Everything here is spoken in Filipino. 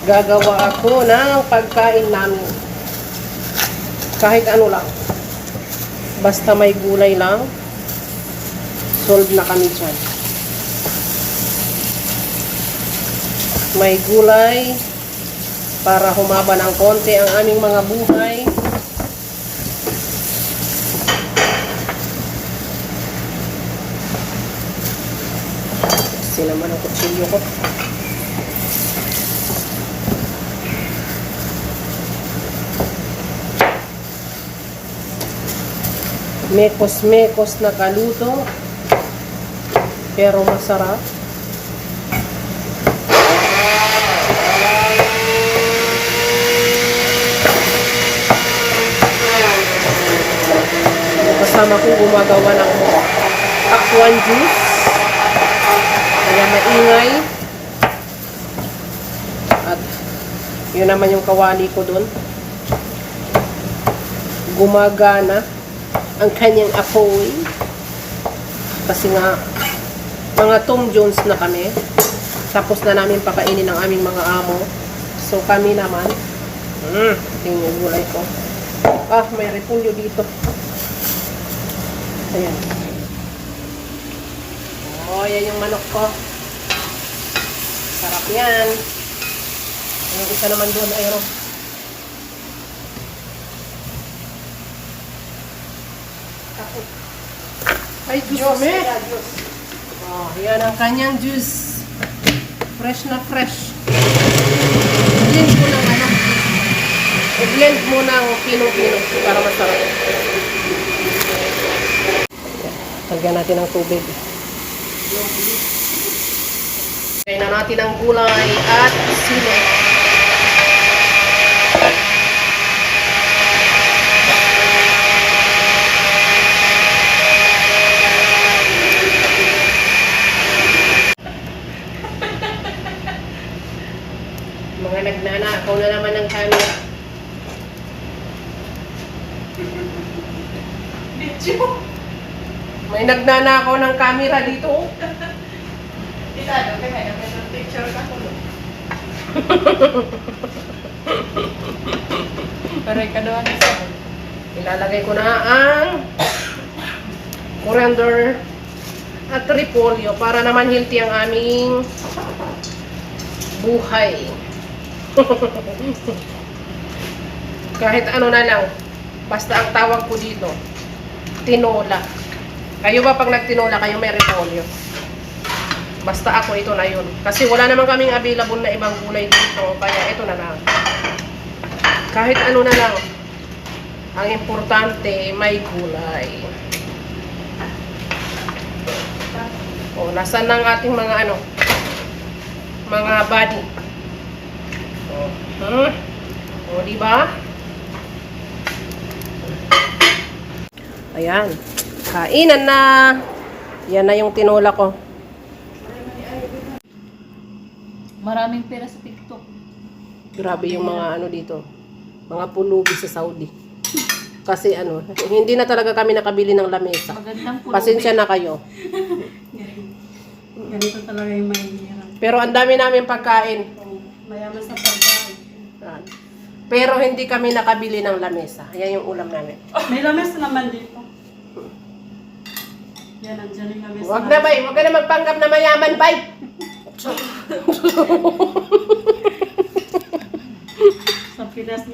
Gagawa ako ng pagkain namin. Kahit ano lang. Basta may gulay lang. Solve na kami dyan. May gulay para humaba ng konti ang aming mga buhay. Kasi naman ang kutsilyo ko. Mekos-mekos na kaluto. Pero masarap. Kasama ko gumagawa ng pakwan juice. Kaya maingay. At yun naman yung kawali ko dun. Gumagana ang kanyang apoy. Kasi nga mga Tom Jones na kami. Tapos na namin pakainin ang aming mga amo. So kami naman tingin yung gulay ko. May repulyo dito. Ayan. Yan yung manok ko. Sarap yan. Yung isa naman doon, ayro. Ay, juice. Yan ang kanyang juice. Fresh na fresh. Blend mo ng ano. I-blend mo ng pino-pino para masarap. Lagyan natin ng tubig. Lagyan na natin ang gulay at sili. Mga nagnanakaw na naman ng camera. May nagnanakaw ng camera dito. Isado, kaya may picture ka ko. Paray ka doon isa. Ilalagay ko na ang coriander at repolyo para naman healthy ang aming buhay. Kahit ano na lang, basta ang tawag ko dito, tinola. Kayo ba pag nagtinola kayo may repolyo? Basta ako ito na yun. Kasi wala naman kaming available na ibang gulay dito, kaya ito na lang. Kahit ano na lang, ang importante may gulay. Nasaan ang ating mga ano, mga body. Diba? Ayan. Kainan na. Yan na yung tinola ko. Maraming pera sa TikTok. Grabe yung mga ano dito. Mga pulubi sa Saudi. Kasi ano, hindi na talaga kami nakabili ng lamesa. Magandang pulubi. Pasensya na kayo. Ganito talaga yung mahihirap. Pero ang dami namin pagkain. Mayaman sa pagkain. Pero hindi kami nakabili ng lamesa. Yan yung ulam namin. May lames naman dito. Yan, andyan yung lames. Wag na, bay. Wag ka na magpanggap na mayaman, bay. Sa Pinas,